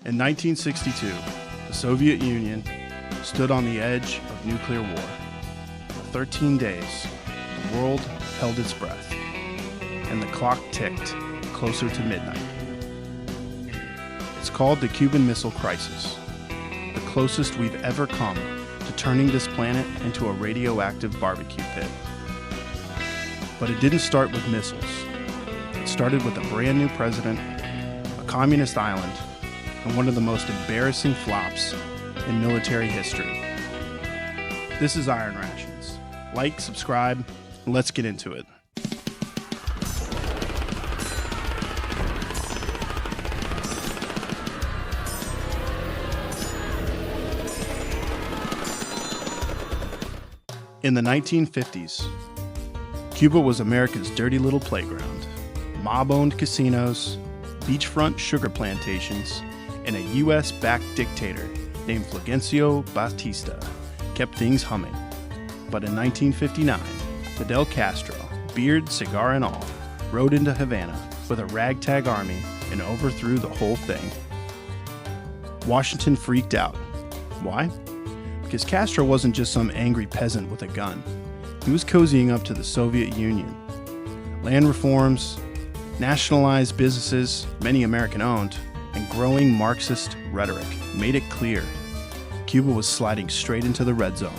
In 1962, the Soviet Union stood on the edge of nuclear war. For 13 days, the world held its breath, and the clock ticked closer to midnight. It's called the Cuban Missile Crisis, the closest we've ever come to turning this planet into a radioactive barbecue pit. But it didn't start with missiles. It started with a brand new president, a communist island, and one of the most embarrassing flops in military history. This is Iron Rations. Like, subscribe, and let's get into it. In the 1950s, Cuba was America's dirty little playground. Mob-owned casinos, beachfront sugar plantations, and a U.S.-backed dictator named Fulgencio Batista kept things humming. But in 1959, Fidel Castro, beard, cigar, and all, rode into Havana with a ragtag army and overthrew the whole thing. Washington freaked out. Why? Because Castro wasn't just some angry peasant with a gun. He was cozying up to the Soviet Union. Land reforms, nationalized businesses, many American-owned, and growing Marxist rhetoric made it clear Cuba was sliding straight into the red zone.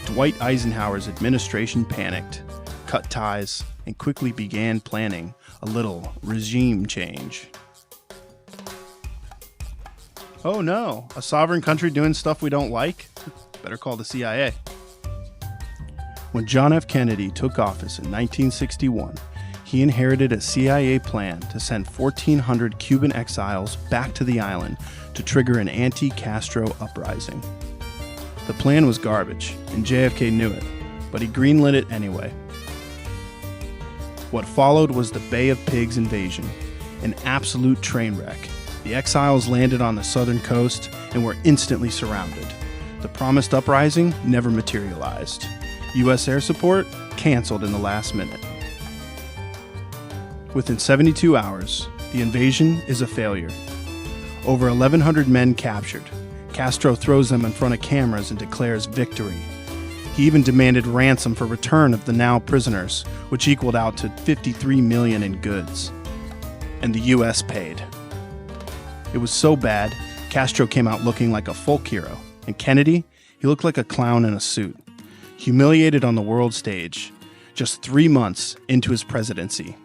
Dwight Eisenhower's administration panicked, cut ties, and quickly began planning a little regime change. Oh no, a sovereign country doing stuff we don't like? Better call the CIA. When John F. Kennedy took office in 1961, he inherited a CIA plan to send 1,400 Cuban exiles back to the island to trigger an anti-Castro uprising. The plan was garbage, and JFK knew it, but he greenlit it anyway. What followed was the Bay of Pigs invasion, an absolute train wreck. The exiles landed on the southern coast and were instantly surrounded. The promised uprising never materialized. U.S. air support canceled in the last minute. Within 72 hours, the invasion is a failure. Over 1,100 men captured. Castro throws them in front of cameras and declares victory. He even demanded ransom for return of the now prisoners, which equaled out to $53 million in goods. And the U.S. paid. It was so bad, Castro came out looking like a folk hero, and Kennedy, he looked like a clown in a suit, humiliated on the world stage, just 3 months into his presidency.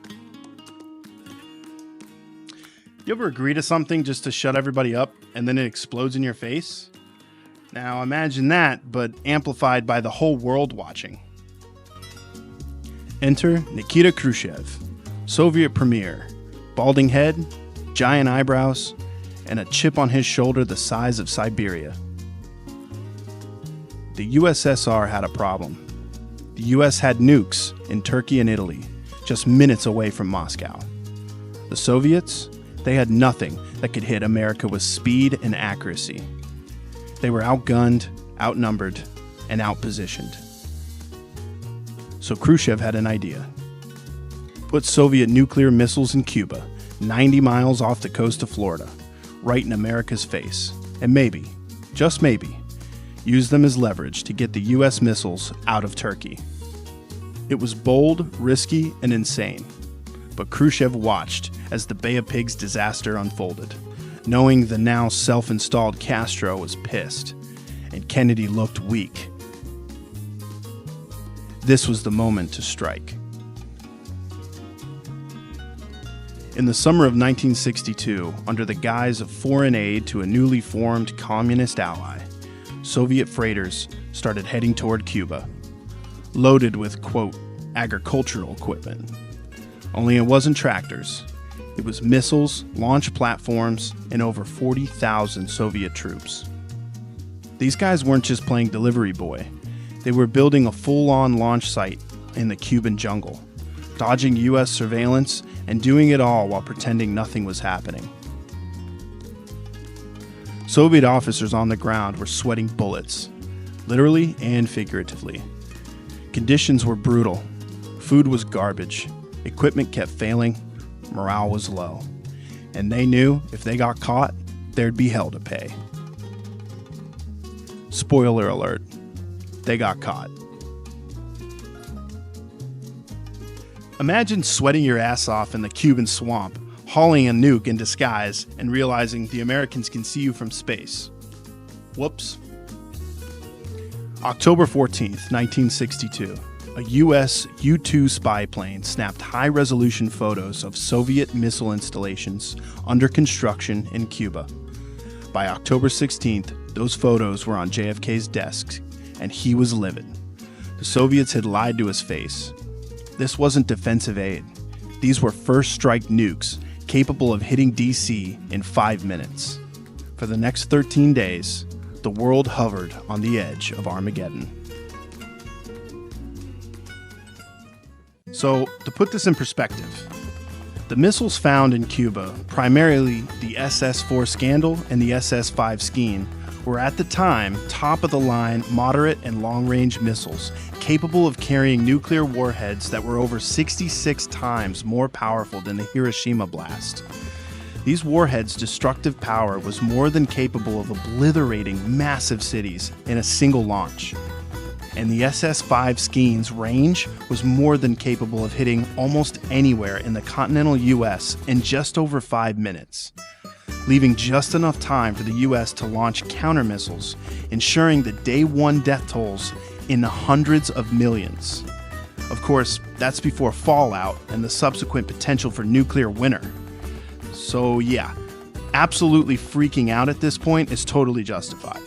You ever agree to something just to shut everybody up, and then it explodes in your face? Now imagine that, but amplified by the whole world watching. Enter Nikita Khrushchev, Soviet premier, balding head, giant eyebrows, and a chip on his shoulder the size of Siberia. The USSR had a problem. The US had nukes in Turkey and Italy, just minutes away from Moscow. The Soviets, they had nothing that could hit America with speed and accuracy. They were outgunned, outnumbered, and outpositioned. So Khrushchev had an idea. Put Soviet nuclear missiles in Cuba, 90 miles off the coast of Florida, right in America's face, and maybe, just maybe, use them as leverage to get the US missiles out of Turkey. It was bold, risky, and insane, but Khrushchev watched as the Bay of Pigs disaster unfolded, knowing the now self-installed Castro was pissed, and Kennedy looked weak. This was the moment to strike. In the summer of 1962, under the guise of foreign aid to a newly formed communist ally, Soviet freighters started heading toward Cuba, loaded with, quote, agricultural equipment. Only it wasn't tractors. It was missiles, launch platforms, and over 40,000 Soviet troops. These guys weren't just playing delivery boy. They were building a full-on launch site in the Cuban jungle, dodging U.S. surveillance and doing it all while pretending nothing was happening. Soviet officers on the ground were sweating bullets, literally and figuratively. Conditions were brutal. Food was garbage. Equipment kept failing. Morale was low. and they knew if they got caught, there'd be hell to pay. Spoiler alert, they got caught. Imagine sweating your ass off in the Cuban swamp, hauling a nuke in disguise, and realizing the Americans can see you from space. Whoops. October 14th, 1962, a U.S. U-2 spy plane snapped high-resolution photos of Soviet missile installations under construction in Cuba. By October 16th, those photos were on JFK's desk, and he was livid. The Soviets had lied to his face. This wasn't defensive aid. These were first-strike nukes capable of hitting D.C. in 5 minutes. For the next 13 days, the world hovered on the edge of Armageddon. So, to put this in perspective, the missiles found in Cuba, primarily the SS-4 Scandal and the SS-5 Skean, were at the time top-of-the-line moderate and long-range missiles capable of carrying nuclear warheads that were over 66 times more powerful than the Hiroshima blast. These warheads' destructive power was more than capable of obliterating massive cities in a single launch. And the SS-5 Skean's range was more than capable of hitting almost anywhere in the continental U.S. in just over 5 minutes, leaving just enough time for the U.S. to launch counter-missiles, ensuring the day-one death tolls in the hundreds of millions. Of course, that's before fallout and the subsequent potential for nuclear winter. So yeah, absolutely freaking out at this point is totally justified.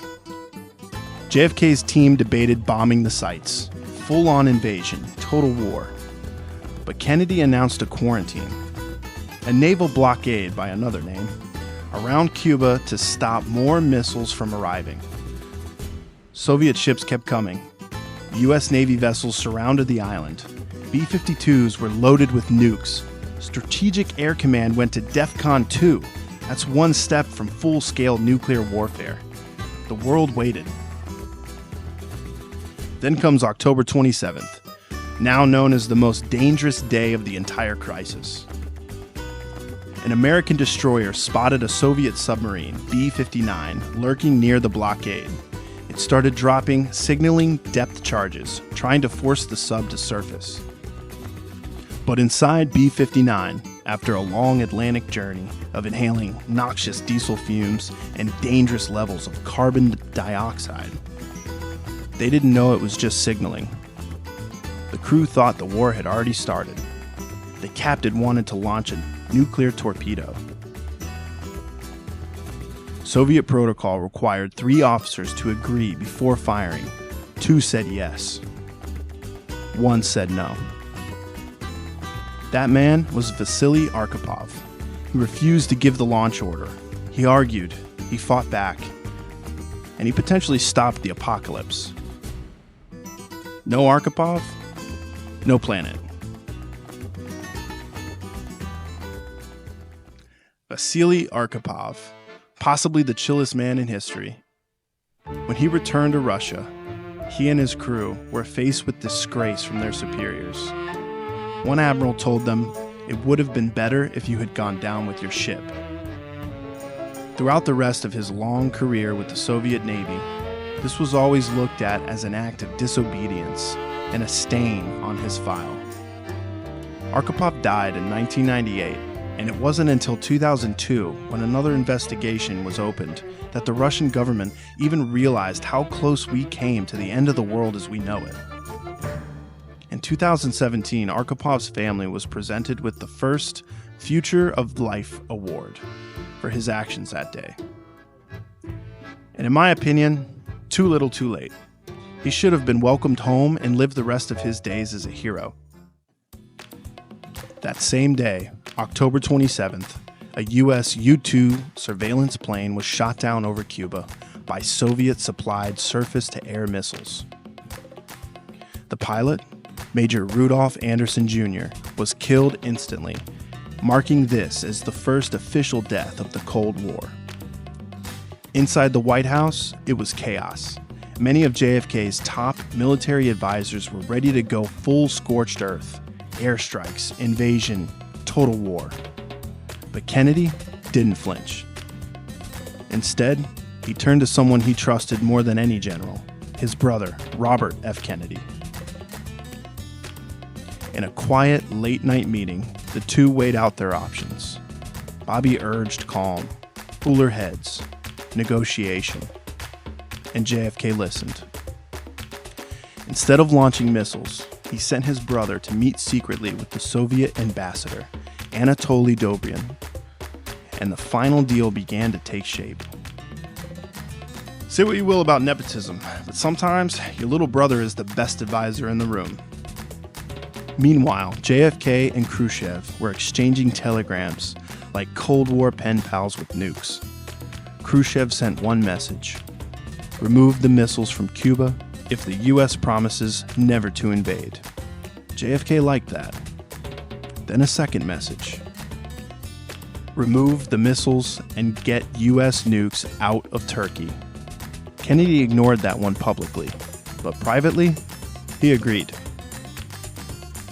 JFK's team debated bombing the sites, full-on invasion, total war. But Kennedy announced a quarantine, a naval blockade by another name, around Cuba to stop more missiles from arriving. Soviet ships kept coming. U.S. Navy vessels surrounded the island. B-52s were loaded with nukes. Strategic Air Command went to DEFCON 2. That's one step from full-scale nuclear warfare. The world waited. Then comes October 27th, now known as the most dangerous day of the entire crisis. An American destroyer spotted a Soviet submarine, B-59, lurking near the blockade. It started dropping, signaling depth charges, trying to force the sub to surface. But inside B-59, after a long Atlantic journey of inhaling noxious diesel fumes and dangerous levels of carbon dioxide, they didn't know it was just signaling. The crew thought the war had already started. The captain wanted to launch a nuclear torpedo. Soviet protocol required 3 officers to agree before firing. 2 said yes. 1 said no. That man was Vasili Arkhipov. He refused to give the launch order. He argued, he fought back, and he potentially stopped the apocalypse. No Arkhipov, no planet. Vasili Arkhipov, possibly the chillest man in history. When he returned to Russia, he and his crew were faced with disgrace from their superiors. One admiral told them, "It would have been better if you had gone down with your ship." Throughout the rest of his long career with the Soviet Navy, this was always looked at as an act of disobedience and a stain on his file. Arkhipov died in 1998, and it wasn't until 2002, when another investigation was opened, that the Russian government even realized how close we came to the end of the world as we know it. In 2017, Arkhipav's family was presented with the first Future of Life Award for his actions that day. And in my opinion, too little too late. He should have been welcomed home and lived the rest of his days as a hero. That same day, October 27th, a U.S. U-2 surveillance plane was shot down over Cuba by Soviet-supplied surface-to-air missiles. The pilot, Major Rudolph Anderson Jr., was killed instantly, marking this as the first official death of the Cold War. Inside the White House, it was chaos. Many of JFK's top military advisors were ready to go full scorched earth, airstrikes, invasion, total war. But Kennedy, didn't flinch. Instead, he turned to someone he trusted more than any general, his brother, Robert F. Kennedy. In a quiet, late-night meeting, the two weighed out their options. Bobby urged calm, cooler heads, negotiation, and JFK listened. Instead of launching missiles, he sent his brother to meet secretly with the Soviet ambassador, Anatoly Dobryan, and the final deal began to take shape. Say what you will about nepotism, but sometimes your little brother is the best advisor in the room. Meanwhile, JFK and Khrushchev were exchanging telegrams like Cold War pen pals with nukes. Khrushchev sent one message: remove the missiles from Cuba if the U.S. promises never to invade. JFK liked that. Then a second message: remove the missiles and get U.S. nukes out of Turkey. Kennedy ignored that one publicly, but privately, he agreed.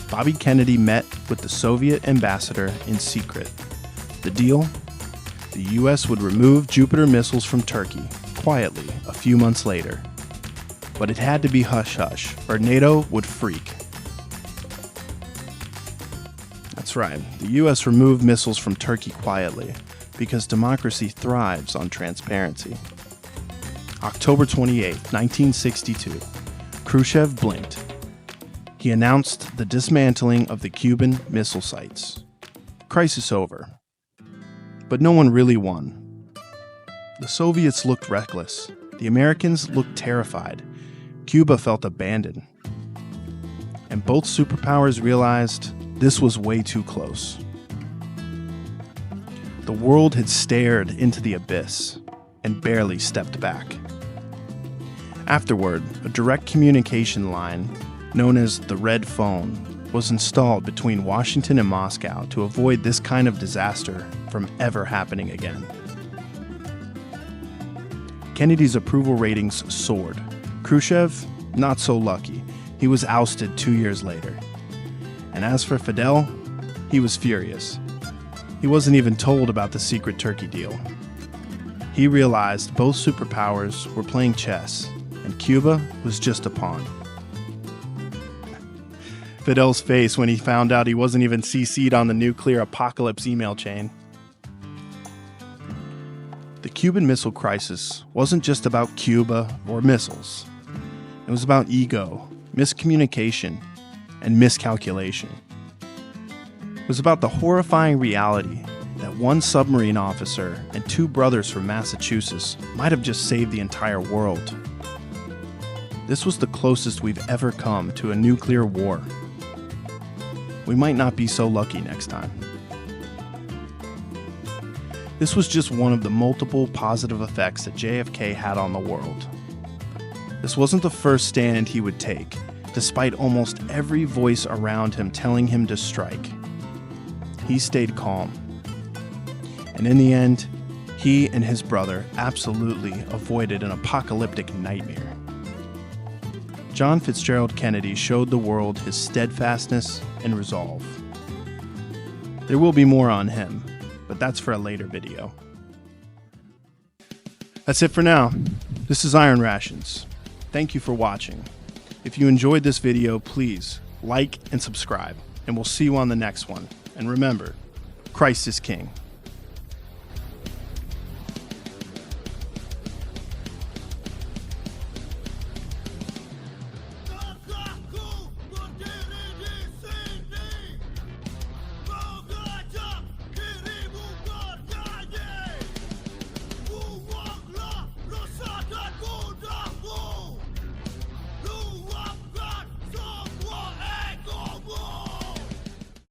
Bobby Kennedy met with the Soviet ambassador in secret. The deal? The U.S. would remove Jupiter missiles from Turkey, quietly, a few months later. But it had to be hush-hush, or NATO would freak. That's right, the U.S. removed missiles from Turkey quietly, because democracy thrives on transparency. October 28, 1962, Khrushchev blinked. He announced the dismantling of the Cuban missile sites. Crisis over. But no one really won. The Soviets looked reckless. The Americans looked terrified. Cuba felt abandoned. And both superpowers realized this was way too close. The world had stared into the abyss and barely stepped back. Afterward, a direct communication line, known as the Red Phone, was installed between Washington and Moscow to avoid this kind of disaster from ever happening again. Kennedy's approval ratings soared. Khrushchev, not so lucky. He was ousted 2 years later. And as for Fidel, he was furious. He wasn't even told about the secret Turkey deal. He realized both superpowers were playing chess, and Cuba was just a pawn. Fidel's face when he found out he wasn't even CC'd on the nuclear apocalypse email chain. The Cuban Missile Crisis wasn't just about Cuba or missiles. It was about ego, miscommunication, and miscalculation. It was about the horrifying reality that one submarine officer and two brothers from Massachusetts might have just saved the entire world. This was the closest we've ever come to a nuclear war. We might not be so lucky next time. This was just one of the multiple positive effects that JFK had on the world. This wasn't the first stand he would take, despite almost every voice around him telling him to strike. He stayed calm. And in the end, he and his brother absolutely avoided an apocalyptic nightmare. John Fitzgerald Kennedy showed the world his steadfastness and resolve. There will be more on him, but that's for a later video. That's it for now. This is Iron Rations. Thank you for watching. If you enjoyed this video, please like and subscribe, and we'll see you on the next one. And remember, Christ is King.